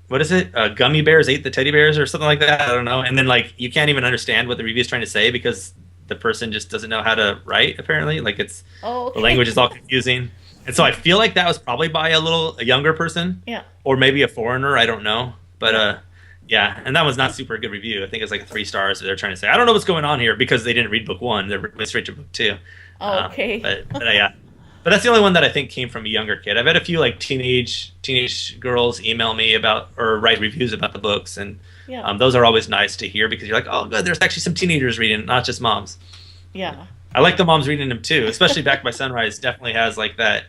what is it? Gummy bears ate the teddy bears or something like that. I don't know. And then like, you can't even understand what the review is trying to say because the person just doesn't know how to write, apparently. Like the language is all confusing. And so I feel like that was probably by a younger person. Yeah. Or maybe a foreigner. I don't know. But yeah. And that was not super good review. I think it's like 3 stars. They're trying to say, I don't know what's going on here because they didn't read book 1. They went straight to book 2. Oh, okay. But yeah. But that's the only one that I think came from a younger kid. I've had a few like teenage girls email me about or write reviews about the books. And those are always nice to hear because you're like, oh, good. There's actually some teenagers reading, not just moms. Yeah. I like the moms reading them too, especially Back by Sunrise definitely has like that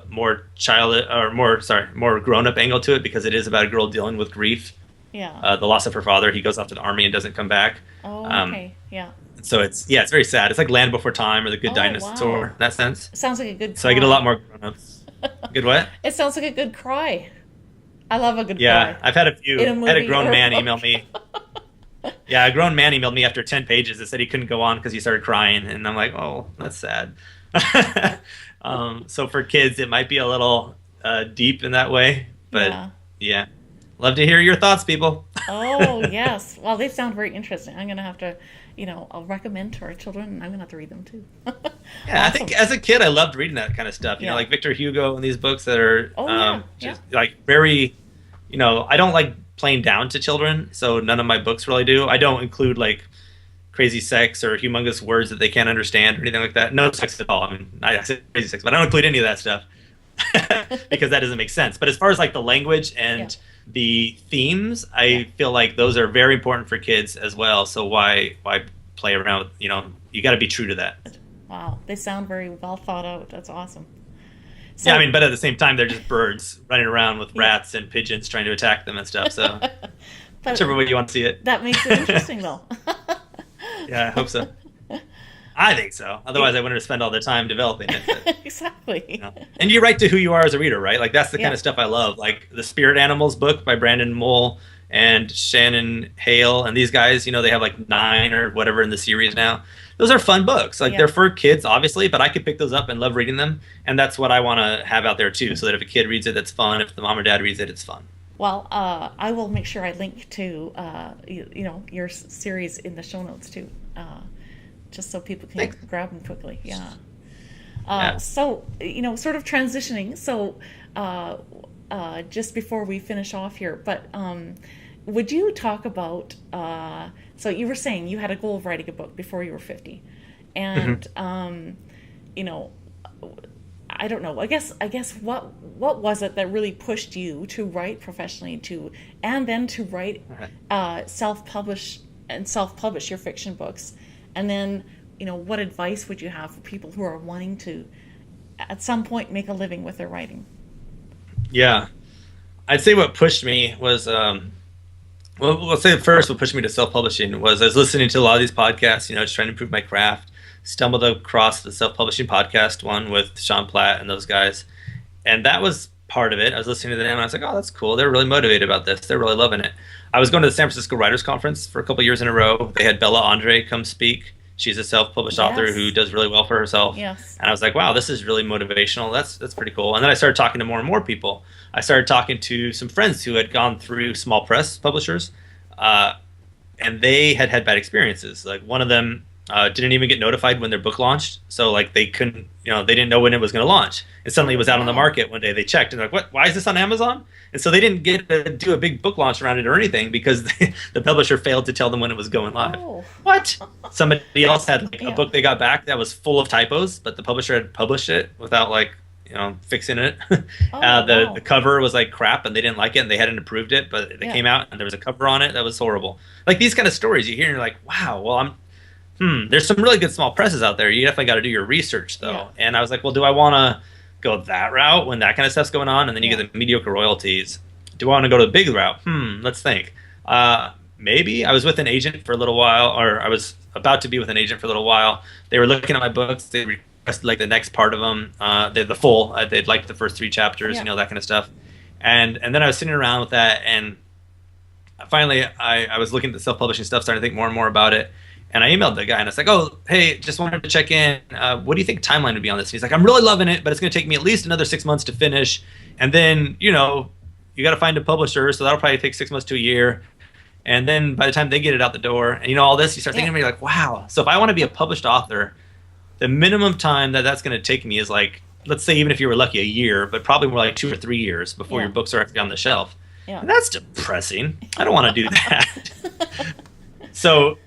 more grown-up angle to it because it is about a girl dealing with grief. Yeah. The loss of her father. He goes off to the army and doesn't come back. Oh, okay. Yeah. So it's very sad. It's like Land Before Time or The Good Dinosaur in that sense. It sounds like a good cry. So I get a lot more grown-ups. Good what? It sounds like a good cry. I love a good cry. Yeah, I've had a few. I had a grown man email me. Yeah, a grown man emailed me after 10 pages that said he couldn't go on because he started crying. And I'm like, oh, that's sad. So for kids, it might be a little deep in that way. But yeah. Love to hear your thoughts, people. Oh, yes. Well, they sound very interesting. I'm going to have to, I'll recommend to our children, and I'm going to have to read them too. Yeah, awesome. I think as a kid, I loved reading that kind of stuff. You know, like Victor Hugo and these books that are just like very, I don't like playing down to children, so none of my books really do. I don't include like crazy sex or humongous words that they can't understand or anything like that. No sex at all. I mean, I said crazy sex, but I don't include any of that stuff because that doesn't make sense. But as far as like the language and the themes, I feel like those are very important for kids as well. So why play around? You got to be true to that. Wow, they sound very well thought out. That's awesome. So, yeah, I mean, but at the same time, they're just birds running around with rats and pigeons trying to attack them and stuff. So whichever way you want to see it. That makes it interesting, though. Yeah, I hope so. I think so. Otherwise, I wouldn't have spent all the time developing it. But, exactly. And you write to who you are as a reader, right? Like, that's the kind of stuff I love. Like, the Spirit Animals book by Brandon Mull and Shannon Hale and these guys, they have like 9 or whatever in the series now. Those are fun books. Like they're for kids, obviously, but I could pick those up and love reading them. And that's what I want to have out there too, so that if a kid reads it, that's fun. If the mom or dad reads it, it's fun. Well, I will make sure I link to your series in the show notes too, just so people can grab them quickly. Yeah. So sort of transitioning. So just before we finish off here, but would you talk about? So you were saying you had a goal of writing a book before you were 50, and I don't know. I guess what was it that really pushed you to write professionally and then to write self-publish your fiction books, and then what advice would you have for people who are wanting to at some point make a living with their writing? Yeah, I'd say what pushed me was let's say first what pushed me to self-publishing was I was listening to a lot of these podcasts, just trying to improve my craft. Stumbled across the self-publishing podcast one with Sean Platt and those guys, and that was part of it. I was listening to them and I was like, oh, that's cool. They're really motivated about this. They're really loving it. I was going to the San Francisco Writers Conference for a couple years in a row. They had Bella Andre come speak. She's a self-published author who does really well for herself. Yes. And I was like, wow, this is really motivational. That's pretty cool. And then I started talking to more and more people. I started talking to some friends who had gone through small press publishers, and they had bad experiences. Like one of them didn't even get notified when their book launched. So like they couldn't, they didn't know when it was going to launch. And suddenly it was out on the market one day. They checked and they're like, what? Why is this on Amazon? And so they didn't get to do a big book launch around it or anything because the publisher failed to tell them when it was going live. Oh. What? Somebody else had a book they got back that was full of typos, but the publisher had published it without fixing it. The cover was like crap and they didn't like it and they hadn't approved it, but it came out and there was a cover on it that was horrible. Like these kind of stories you hear and you're like, wow, well there's some really good small presses out there. You definitely got to do your research though. Yeah. And I was like, well, do I want to go that route when that kind of stuff's going on and then you get the mediocre royalties? Do I want to go to the big route? Let's think. Maybe. I was with an agent for a little while, or I was about to be with an agent for a little while. They were looking at my books. They requested like the next part of them, the full. They'd like the first 3 chapters, that kind of stuff. And then I was sitting around with that, and finally I was looking at the self-publishing stuff, starting to think more and more about it. And I emailed the guy, and I was like, oh, hey, just wanted to check in. What do you think timeline would be on this? And he's like, I'm really loving it, but it's going to take me at least another 6 months to finish. And then, you got to find a publisher, so that'll probably take 6 months to a year. And then by the time they get it out the door, and all this, you start thinking, you're like, wow. So if I want to be a published author, the minimum time that's going to take me is like, let's say even if you were lucky, a year, but probably more like 2 or 3 years before your books are actually on the shelf. Yeah. And that's depressing. I don't want to do that. So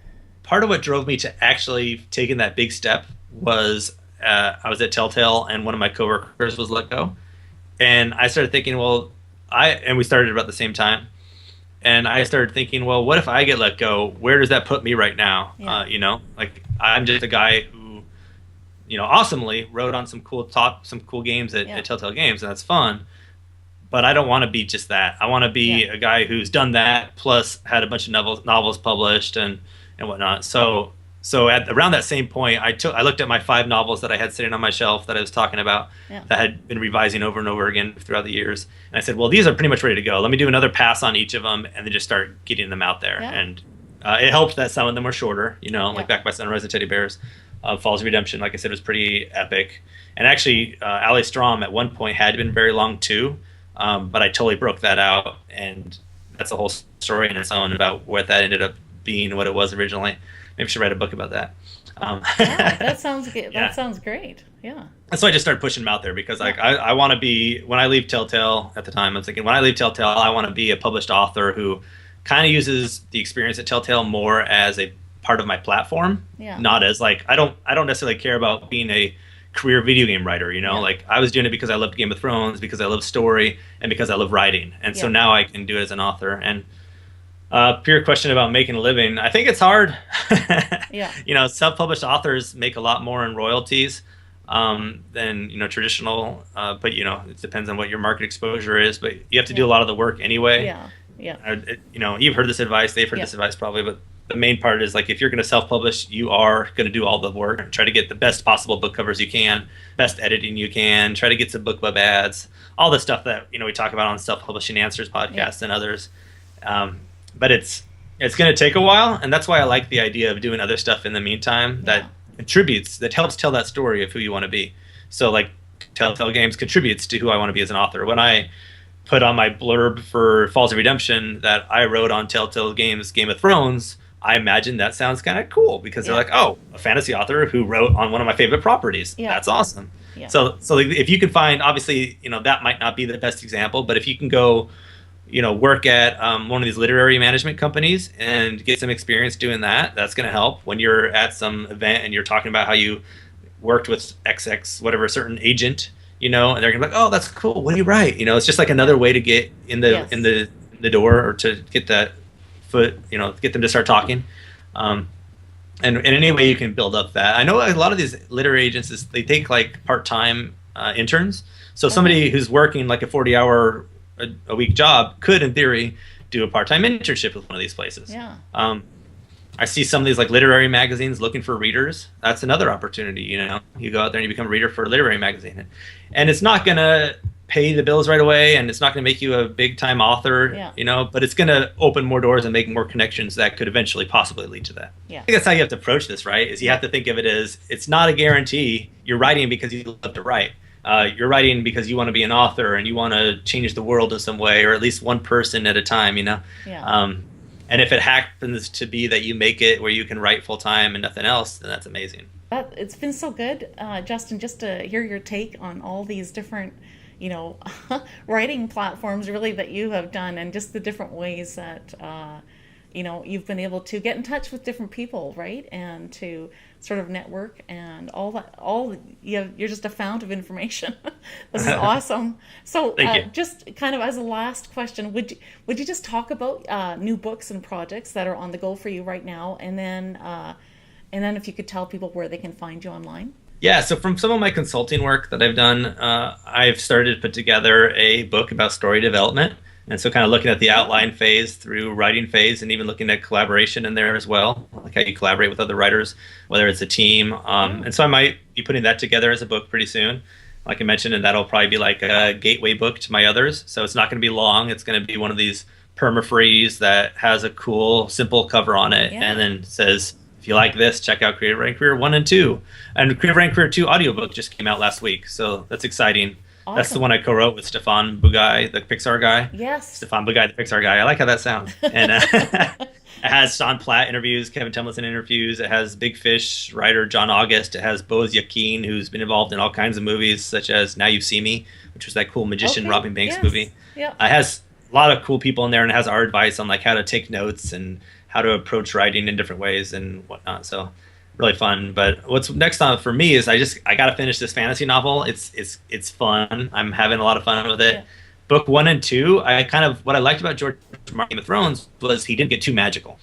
part of what drove me to actually taking that big step was I was at TellTale and one of my coworkers was let go. And I started thinking, and we started about the same time. And I started thinking, well, what if I get let go? Where does that put me right now? Yeah. Like I'm just a guy who, awesomely wrote on some cool games at TellTale Games, and that's fun. But I don't want to be just that. I want to be a guy who's done that, plus had a bunch of novels published and whatnot. So at around that same point, I looked at my 5 novels that I had sitting on my shelf that I was talking about that had been revising over and over again throughout the years. And I said, well, these are pretty much ready to go. Let me do another pass on each of them and then just start getting them out there. Yeah. And it helped that some of them were shorter, like Back by Sunrise and Teddy Bears. Falls Redemption, like I said, was pretty epic. And actually, Ali Strom at one point had been very long too, but I totally broke that out. And that's a whole story in its own about what that ended up being, what it was originally. Maybe I should write a book about that. That sounds good. That sounds great. Yeah. So I just started pushing them out there because I want to be, when I leave TellTale at the time, I was thinking when I leave TellTale, I want to be a published author who kind of uses the experience at TellTale more as a part of my platform, not as like, I don't necessarily care about being a career video game writer, like I was doing it because I loved Game of Thrones, because I love story, and because I love writing. And so now I can do it as an author. And pure question about making a living, I think it's hard. Self-published authors make a lot more in royalties than traditional, but it depends on what your market exposure is, but you have to do a lot of the work anyway. You've heard this advice, they've heard this advice probably, but the main part is like, if you're going to self-publish, you are going to do all the work. Try to get the best possible book covers you can, best editing you can, try to get some book club ads, all the stuff that we talk about on Self-Publishing Answers podcast and others. but it's going to take a while, and that's why I like the idea of doing other stuff in the meantime that contributes, that helps tell that story of who you want to be. So like TellTale Games contributes to who I want to be as an author. When I put on my blurb for Falls of Redemption that I wrote on TellTale Games Game of Thrones, I imagine that sounds kind of cool because they're like, oh, a fantasy author who wrote on one of my favorite properties. Yeah. That's awesome. Yeah. So if you can find, obviously, that might not be the best example, but if you can go, work at one of these literary management companies and get some experience doing that, that's going to help when you're at some event and you're talking about how you worked with XX, whatever, certain agent, and they're going to be like, oh, that's cool. What do you write? It's just like another way to get in the door or to get that foot, get them to start talking. And in any way you can build up that. I know a lot of these literary agents, they take like part-time interns. So somebody who's working like a 40-hour a week job could, in theory, do a part-time internship with one of these places. Yeah. I see some of these like literary magazines looking for readers. That's another opportunity. You go out there and you become a reader for a literary magazine, and it's not gonna pay the bills right away, and it's not gonna make you a big-time author. But it's gonna open more doors and make more connections that could eventually possibly lead to that. Yeah. I think that's how you have to approach this, right? Is you have to think of it as it's not a guarantee. You're writing because you love to write. You're writing because you want to be an author and you want to change the world in some way, or at least one person at a time. Yeah. And if it happens to be that you make it where you can write full time and nothing else, then that's amazing. But it's been so good, Justin, just to hear your take on all these different, writing platforms really that you have done, and just the different ways that, you've been able to get in touch with different people, right? And to sort of network and all that. You're just a fount of information. This is awesome. So just kind of as a last question, would you just talk about new books and projects that are on the go for you right now, and then if you could tell people where they can find you online? Yeah, so from some of my consulting work that I've done, I've started to put together a book about story development. And so kind of looking at the outline phase through writing phase, and even looking at collaboration in there as well, like how you collaborate with other writers, whether it's a team. And so I might be putting that together as a book pretty soon, like I mentioned, and that'll probably be like a gateway book to my others. So it's not going to be long. It's going to be one of these permafrees that has a cool, simple cover on it, and then says, if you like this, check out Creative Writing Career 1 and 2. And Creative Writing Career 2 audiobook just came out last week, so that's exciting. Awesome. That's the one I co-wrote with Stefan Bugai, the Pixar guy. Yes. Stefan Bugai, the Pixar guy. I like how that sounds. And it has Sean Platt interviews, Kevin Tomlinson interviews. It has Big Fish writer John August. It has Boaz Yakin, who's been involved in all kinds of movies, such as Now You See Me, which was that cool magician Robin Banks movie. Yeah. It has a lot of cool people in there, and it has our advice on like how to take notes and how to approach writing in different ways and whatnot. So really fun. But what's next on for me is I got to finish this fantasy novel. It's fun. I'm having a lot of fun with it. Yeah. Book 1 and 2, what I liked about George Martin Game of Thrones was he didn't get too magical,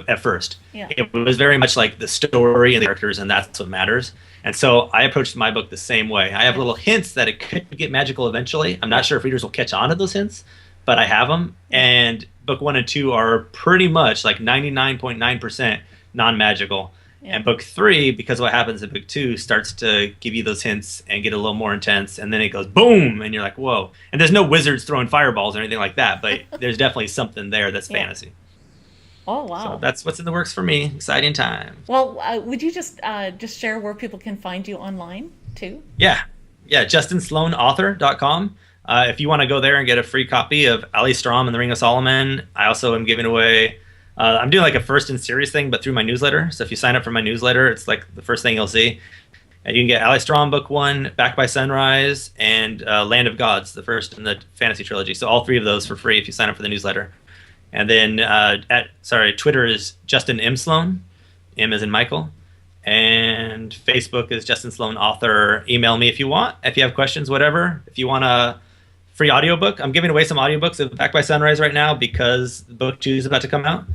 at first. Yeah. It was very much like the story and the characters, and that's what matters. And so I approached my book the same way. I have little hints that it could get magical eventually. I'm not sure if readers will catch on to those hints, but I have them. And book 1 and 2 are pretty much like 99.9% non-magical. Yeah. And book 3, because what happens in book 2, starts to give you those hints and get a little more intense, and then it goes boom, and you're like, whoa. And there's no wizards throwing fireballs or anything like that, but there's definitely something there that's fantasy. Oh, wow. So that's what's in the works for me. Exciting time. Well, would you just share where people can find you online, too? Yeah, JustinSloanAuthor.com. If you want to go there and get a free copy of Ali Strom and the Ring of Solomon, I also am giving away... I'm doing like a first in series thing, but through my newsletter. So if you sign up for my newsletter, it's like the first thing you'll see. And you can get Ali Strom Book 1, Back by Sunrise, and Land of Gods, the first in the fantasy trilogy. So all 3 of those for free if you sign up for the newsletter. And then, Twitter is Justin M. Sloan, M as in Michael. And Facebook is Justin Sloan Author. Email me if you want, if you have questions, whatever. If you want a free audiobook, I'm giving away some audiobooks of Back by Sunrise right now because book 2 is about to come out.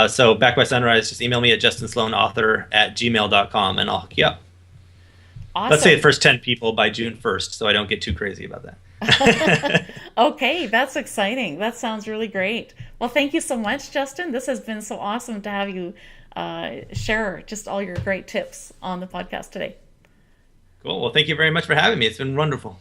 So Back by Sunrise, just email me at justinSloanAuthor@gmail.com and I'll hook you up. Awesome. Let's say the first 10 people by June 1st, so I don't get too crazy about that. Okay, that's exciting. That sounds really great. Well, thank you so much, Justin. This has been so awesome to have you share just all your great tips on the podcast today. Cool. Well, thank you very much for having me. It's been wonderful.